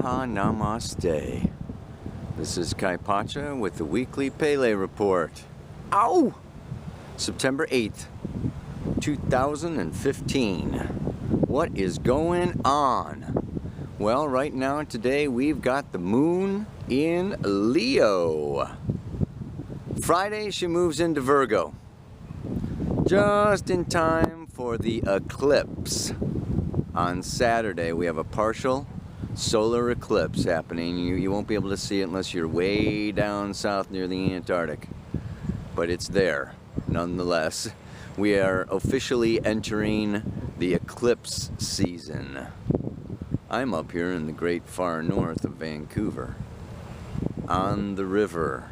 Aloha Namaste. This is Kai Pacha with the weekly Pele report. Ow! September 8th, 2015. What is going on? Well, right now today we've got the moon in Leo. Friday she moves into Virgo. Just in time for the eclipse. On Saturday we have a partial solar eclipse happening. You won't be able to see it unless you're way down south near the Antarctic. But it's there, nonetheless. We are officially entering the eclipse season. I'm up here in the great far north of Vancouver, on the river.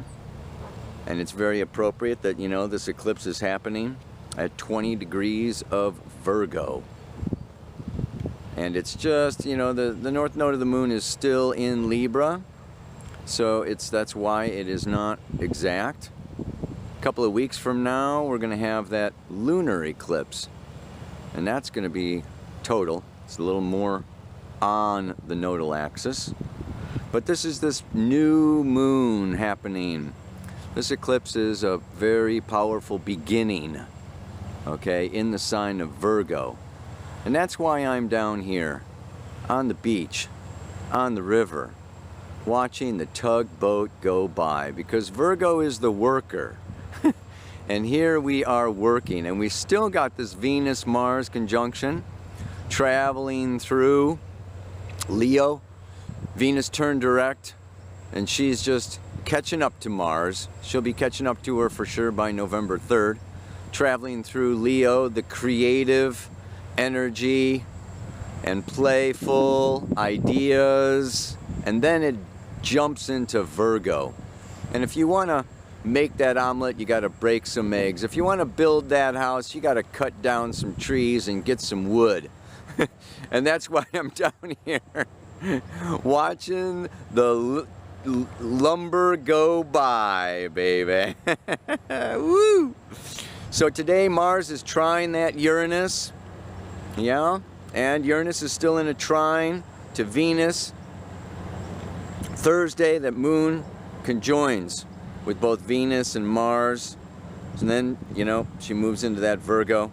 And it's very appropriate that, you know, this eclipse is happening at 20 degrees of Virgo. And it's just, you know, the north node of the moon is still in Libra, so that's why it is not exact. A couple of weeks from now we're going to have that lunar eclipse, and that's going to be total. It's a little more on the nodal axis, but this is this new moon happening. This eclipse is a very powerful beginning, okay, in the sign of Virgo. And that's why I'm down here on the beach, on the river, watching the tugboat go by, because Virgo is the worker. And here we are working, and we still got this Venus-Mars conjunction traveling through Leo. Venus turned direct, and she's just catching up to Mars. She'll be catching up to her for sure by November 3rd. Traveling through Leo, the creative energy and playful ideas, and then it jumps into Virgo. And if you want to make that omelet, you got to break some eggs. If you want to build that house, you got to cut down some trees and get some wood. And that's why I'm down here watching the lumber go by, baby. Woo! So today Mars is trying that Uranus. Yeah, and Uranus is still in a trine to Venus. Thursday, that moon conjoins with both Venus and Mars. And then, you know, she moves into that Virgo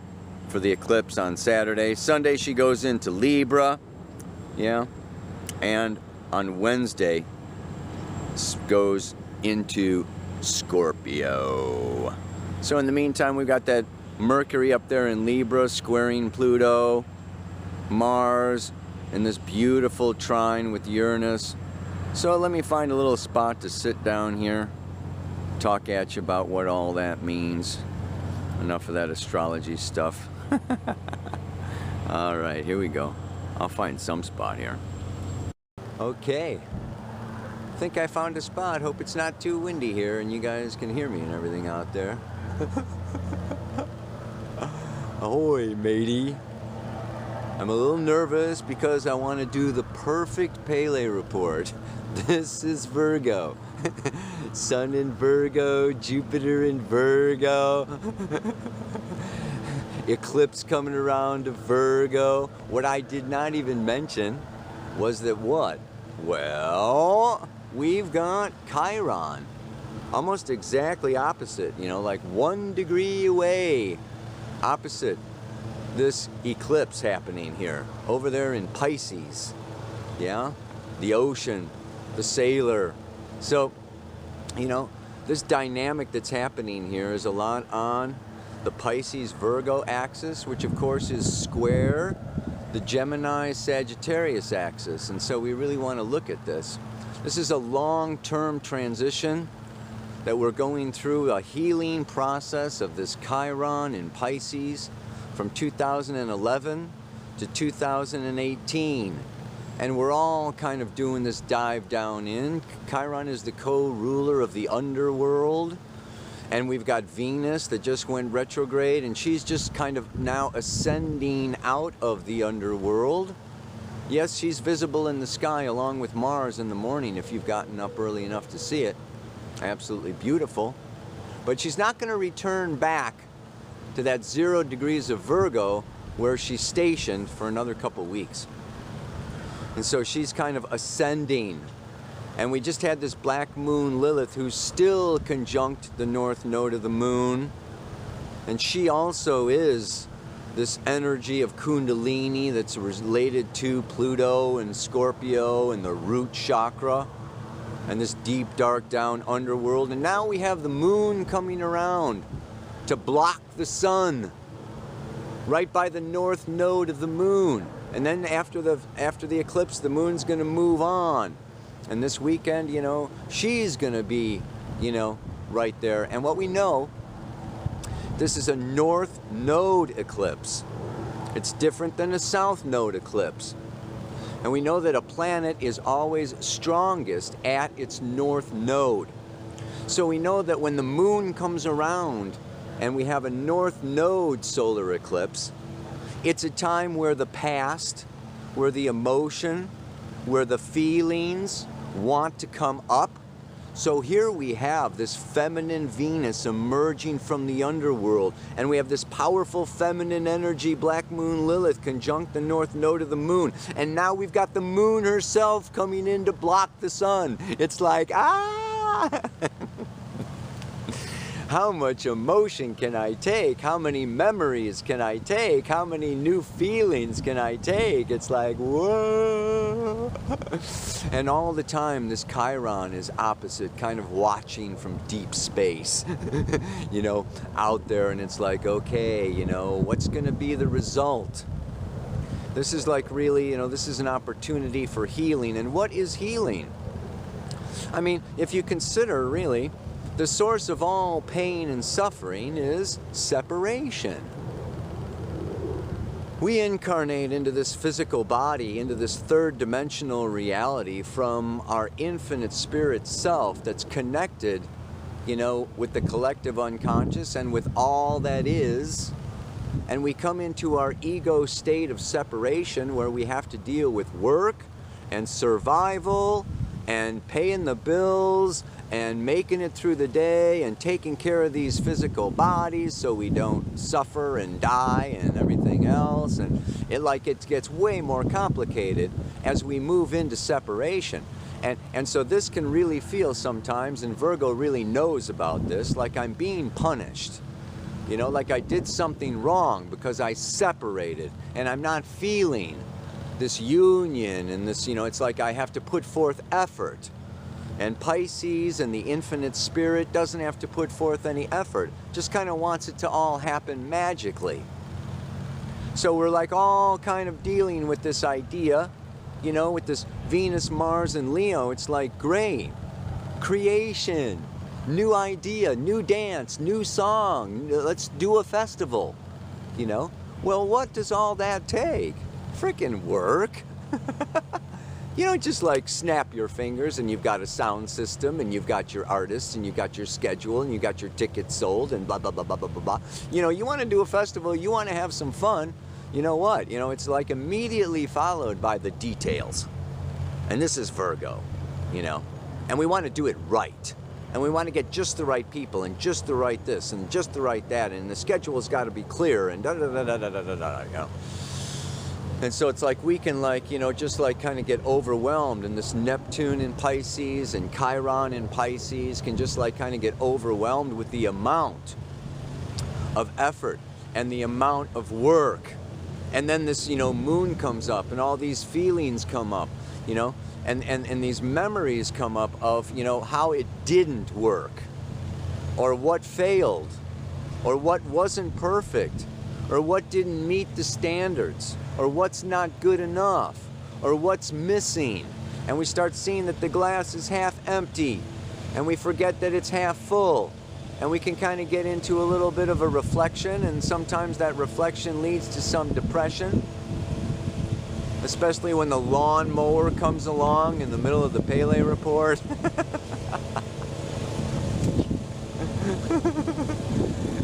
for the eclipse on Saturday. Sunday, she goes into Libra. Yeah, and on Wednesday, goes into Scorpio. So in the meantime, we've got that Mercury up there in Libra, squaring Pluto, Mars, and this beautiful trine with Uranus. So let me find a little spot to sit down here, talk at you about what all that means. Enough of that astrology stuff. All right, here we go. I'll find some spot here. Okay. I think I found a spot. Hope it's not too windy here and you guys can hear me and everything out there. Ahoy, matey. I'm a little nervous because I want to do the perfect Pele report. This is Virgo. Sun in Virgo, Jupiter in Virgo. Eclipse coming around to Virgo. What I did not even mention was that what? Well, we've got Chiron. Almost exactly opposite, you know, like 1 degree away. Opposite this eclipse happening here, over there in Pisces. Yeah, the ocean, the sailor. So, you know, this dynamic that's happening here is a lot on the Pisces-Virgo axis, which of course is square the Gemini-Sagittarius axis. And so we really want to look at this. This is a long-term transition that we're going through, a healing process of this Chiron in Pisces from 2011 to 2018. And we're all kind of doing this dive down in. Chiron is the co-ruler of the underworld. And we've got Venus that just went retrograde, and she's just kind of now ascending out of the underworld. Yes, she's visible in the sky along with Mars in the morning if you've gotten up early enough to see it. Absolutely beautiful. But she's not going to return back to that 0 degrees of Virgo where she's stationed for another couple weeks. And so she's kind of ascending. And we just had this black moon Lilith who's still conjunct the north node of the moon. And she also is this energy of Kundalini that's related to Pluto and Scorpio and the root chakra and this deep, dark, down underworld. And now we have the moon coming around to block the sun right by the north node of the moon. And then after the eclipse, the moon's going to move on. And this weekend, you know, she's going to be, you know, right there. And what we know, this is a north node eclipse. It's different than a south node eclipse. And we know that a planet is always strongest at its north node. So we know that when the moon comes around and we have a north node solar eclipse, it's a time where the past, where the emotion, where the feelings want to come up. So here we have this feminine Venus emerging from the underworld, and we have this powerful feminine energy, black moon Lilith, conjunct the north node of the moon. And now we've got the moon herself coming in to block the sun. It's like, ah! How much emotion can I take? How many memories can I take? How many new feelings can I take? It's like, whoa! And all the time, this Chiron is opposite, kind of watching from deep space, you know, out there. And it's like, okay, you know, what's going to be the result? This is like really, you know, this is an opportunity for healing. And what is healing? I mean, if you consider really, the source of all pain and suffering is separation. We incarnate into this physical body, into this third dimensional reality from our infinite spirit self that's connected, you know, with the collective unconscious and with all that is. And we come into our ego state of separation where we have to deal with work and survival and paying the bills and making it through the day and taking care of these physical bodies so we don't suffer and die and everything else. And it gets way more complicated as we move into separation. And so this can really feel sometimes, and Virgo really knows about this, like I'm being punished. You know, like I did something wrong because I separated and I'm not feeling this union and this, you know, it's like I have to put forth effort. And Pisces and the infinite spirit doesn't have to put forth any effort, just kind of wants it to all happen magically. So we're like all kind of dealing with this idea, you know, with this Venus, Mars, and Leo. It's like, great, creation, new idea, new dance, new song, let's do a festival, you know. Well, what does all that take? Frickin' work. You don't just like snap your fingers and you've got a sound system and you've got your artists and you've got your schedule and you've got your tickets sold and blah, blah, blah, blah, blah, blah, blah. You know, you want to do a festival, you want to have some fun. You know what? You know, it's like immediately followed by the details. And this is Virgo, you know. And we want to do it right. And we want to get just the right people and just the right this and just the right that. And the schedule's got to be clear and da-da-da-da-da-da-da, you know. And so it's like we can like, you know, just like kind of get overwhelmed, and this Neptune in Pisces and Chiron in Pisces can just like kind of get overwhelmed with the amount of effort and the amount of work. And then this, you know, moon comes up and all these feelings come up, you know, and these memories come up of, you know, how it didn't work or what failed or what wasn't perfect or what didn't meet the standards, or what's not good enough, or what's missing. And we start seeing that the glass is half empty, and we forget that it's half full. And we can kind of get into a little bit of a reflection, and sometimes that reflection leads to some depression, especially when the lawnmower comes along in the middle of the Pele report.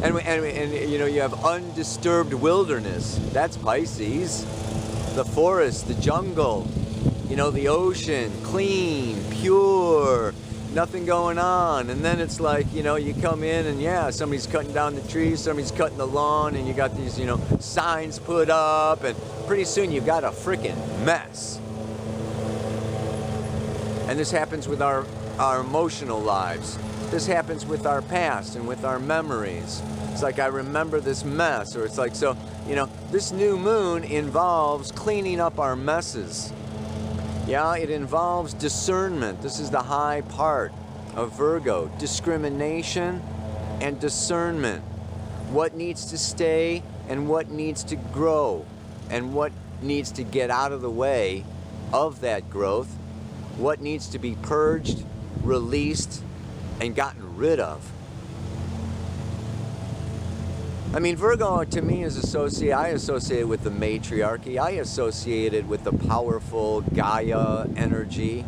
And you know, you have undisturbed wilderness. That's Pisces. The forest, the jungle, you know, the ocean, clean, pure, nothing going on. And then it's like, you know, you come in and yeah, somebody's cutting down the trees, somebody's cutting the lawn, and you got these, you know, signs put up, and pretty soon you've got a freaking mess. And this happens with our emotional lives. This happens with our past and with our memories. It's like, I remember this mess, or it's like, so, you know, this new moon involves cleaning up our messes. Yeah, it involves discernment. This is the high part of Virgo. Discrimination and discernment. What needs to stay and what needs to grow, and what needs to get out of the way of that growth. What needs to be purged, released, and gotten rid of. I mean, Virgo to me is I associate it with the matriarchy. I associate it with the powerful Gaia energy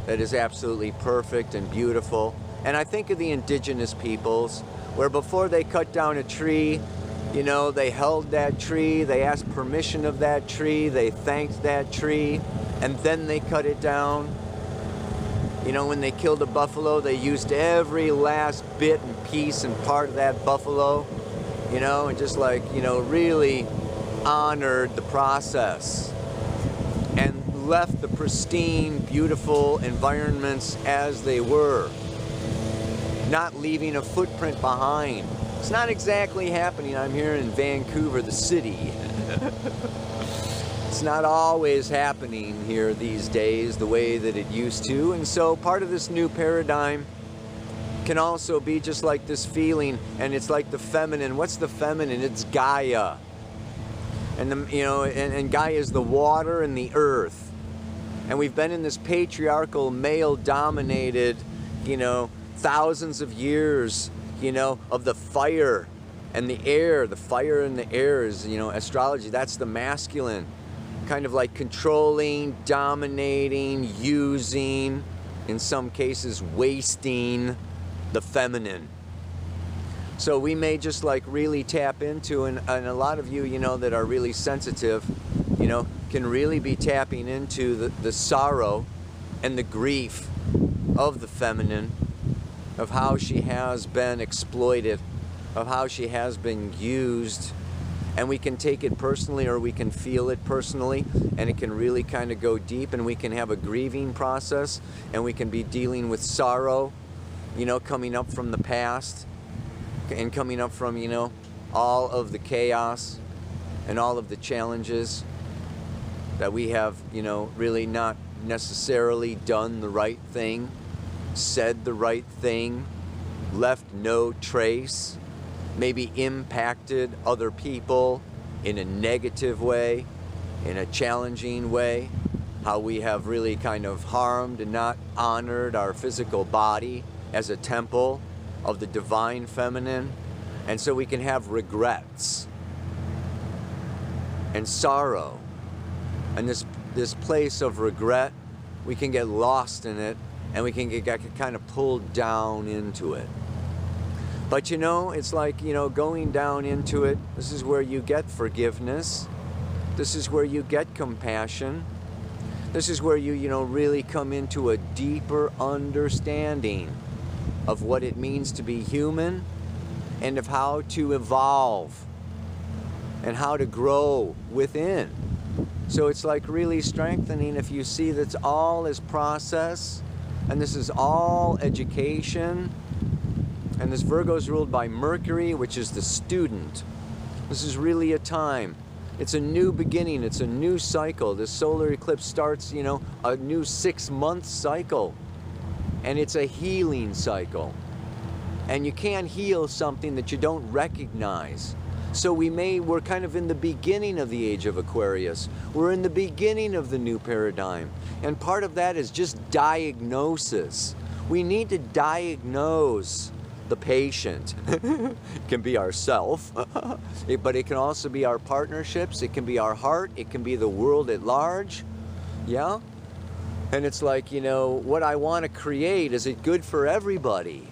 that is absolutely perfect and beautiful. And I think of the indigenous peoples, where before they cut down a tree, you know, they held that tree, they asked permission of that tree, they thanked that tree, and then they cut it down. You know, when they killed a buffalo, they used every last bit and piece and part of that buffalo, you know, and just like, you know, really honored the process and left the pristine, beautiful environments as they were, not leaving a footprint behind. It's not exactly happening. I'm here in Vancouver, the city. It's not always happening here these days the way that it used to. And so part of this new paradigm can also be just like this feeling, and it's like the feminine. What's the feminine? It's Gaia. And the, you know, and Gaia is the water and the earth. And we've been in this patriarchal, male-dominated, you know, thousands of years, you know, of the fire and the air. The fire and the air is, you know, astrology. That's the masculine. Kind of like controlling, dominating, using, in some cases wasting the feminine. So we may just like really tap into, and a lot of you, you know, that are really sensitive, you know, can really be tapping into the sorrow and the grief of the feminine, of how she has been exploited, of how she has been used. And we can take it personally, or we can feel it personally, and it can really kind of go deep, and we can have a grieving process, and we can be dealing with sorrow, you know, coming up from the past, and coming up from, you know, all of the chaos and all of the challenges that we have, you know, really not necessarily done the right thing, said the right thing, left no trace, maybe impacted other people in a negative way, in a challenging way, how we have really kind of harmed and not honored our physical body as a temple of the divine feminine. And so we can have regrets and sorrow. And this place of regret, we can get lost in it, and we can get kind of pulled down into it. But you know, it's like, you know, going down into it, this is where you get forgiveness. This is where you get compassion. This is where you know, really come into a deeper understanding of what it means to be human, and of how to evolve and how to grow within. So it's like really strengthening if you see that's all is process, and this is all education. And this Virgo is ruled by Mercury, which is the student. This is really a time. It's a new beginning. It's a new cycle. This solar eclipse starts, you know, a new 6-month cycle. And it's a healing cycle. And you can't heal something that you don't recognize. So we're kind of in the beginning of the age of Aquarius. We're in the beginning of the new paradigm. And part of that is just diagnosis. We need to diagnose the patient. It can be ourself, but it can also be our partnerships, it can be our heart, it can be the world at large. Yeah? And it's like, you know, what I want to create, is it good for everybody?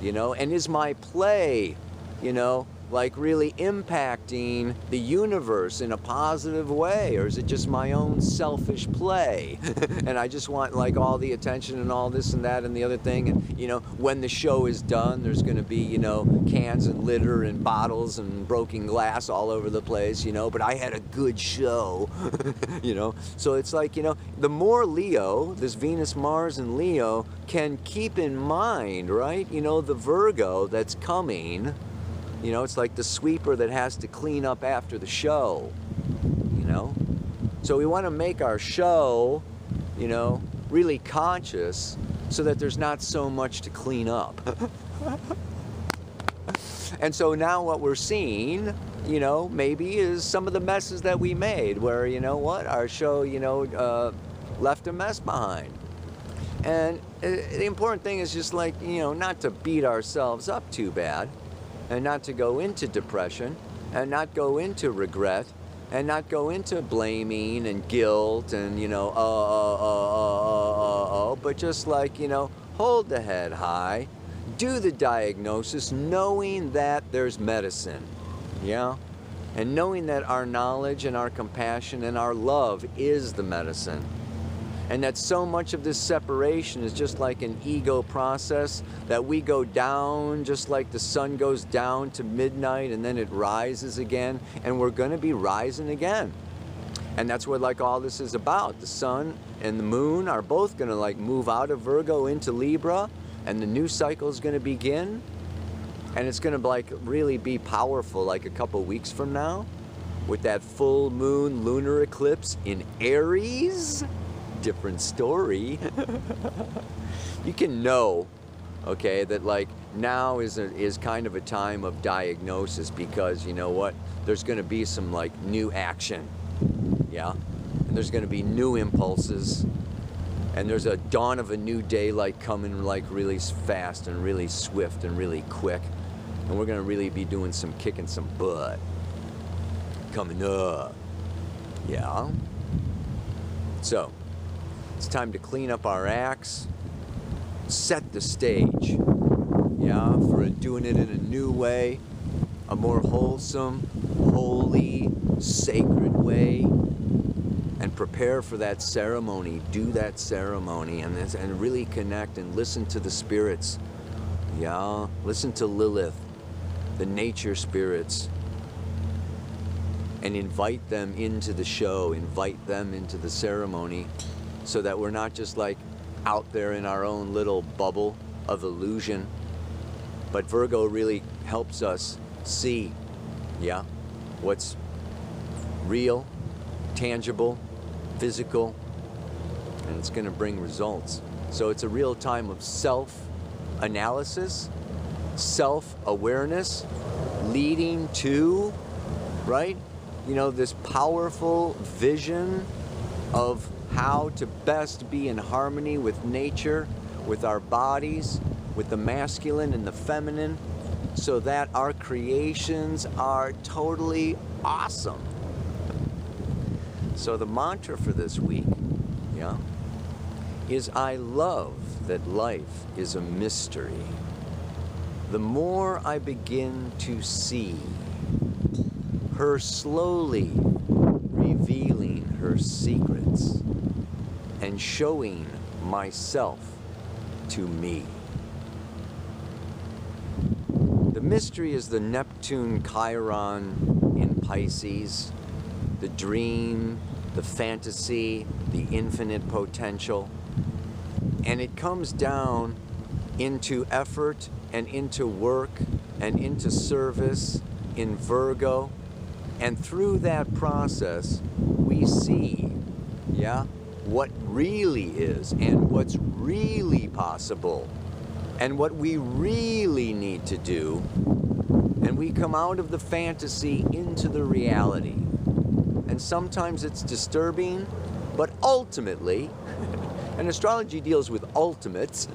You know, and is my play, you know, like really impacting the universe in a positive way, or is it just my own selfish play? And I just want like all the attention and all this and that and the other thing, and you know, when the show is done, there's going to be, you know, cans and litter and bottles and broken glass all over the place, you know, but I had a good show. You know, so it's like, you know, the more Leo, this Venus, Mars and Leo, can keep in mind, right, you know, the Virgo that's coming. You know, it's like the sweeper that has to clean up after the show, you know? So we want to make our show, you know, really conscious so that there's not so much to clean up. And so now what we're seeing, you know, maybe is some of the messes that we made where, you know what, our show, you know, left a mess behind. And the important thing is just like, you know, not to beat ourselves up too bad, and not to go into depression, and not go into regret, and not go into blaming and guilt and, you know, but just like, you know, hold the head high, do the diagnosis, knowing that there's medicine, yeah? And knowing that our knowledge and our compassion and our love is the medicine. And that so much of this separation is just like an ego process, that we go down just like the sun goes down to midnight and then it rises again, and we're going to be rising again. And that's what like all this is about. The sun and the moon are both going to like move out of Virgo into Libra, and the new cycle is going to begin, and it's going to like really be powerful like a couple weeks from now with that full moon lunar eclipse in Aries. Different story. You can know, okay, that like now is kind of a time of diagnosis, because you know what, there's going to be some like new action, yeah, and there's going to be new impulses, and there's a dawn of a new day like coming like really fast and really swift and really quick, and we're going to really be doing some kicking some butt coming up, yeah. So it's time to clean up our acts, set the stage, yeah, for doing it in a new way, a more wholesome, holy, sacred way, and prepare for that ceremony, do that ceremony, and really connect and listen to the spirits, yeah, listen to Lilith, the nature spirits, and invite them into the show, invite them into the ceremony, so that we're not just like out there in our own little bubble of illusion. But Virgo really helps us see, yeah, what's real, tangible, physical, and it's going to bring results. So it's a real time of self-analysis, self-awareness, leading to, right, you know, this powerful vision of how to best be in harmony with nature, with our bodies, with the masculine and the feminine, so that our creations are totally awesome. So the mantra for this week, yeah, is I love that life is a mystery. The more I begin to see her slowly revealing her secrets and showing myself to me. The mystery is the Neptune Chiron in Pisces, the dream, the fantasy, the infinite potential. And it comes down into effort and into work and into service in Virgo. And through that process, we see, yeah, what really is and what's really possible and what we really need to do. And we come out of the fantasy into the reality. And sometimes it's disturbing, but ultimately, and astrology deals with ultimates,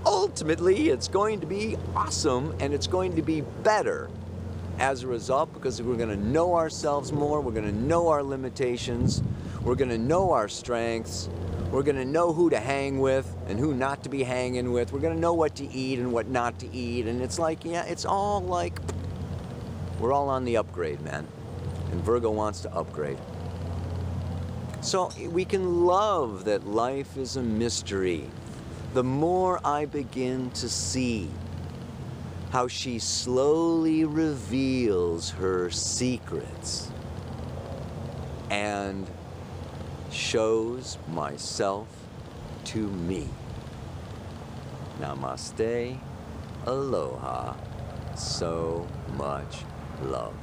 ultimately it's going to be awesome, and it's going to be better as a result, because we're going to know ourselves more, we're going to know our limitations, we're going to know our strengths, We're going to know who to hang with and who not to be hanging with. We're going to know what to eat and what not to eat. And it's like, yeah, it's all like, we're all on the upgrade, man. And Virgo wants to upgrade. So we can love that life is a mystery. The more I begin to see how she slowly reveals her secrets and shows myself to me. Namaste, aloha, so much love.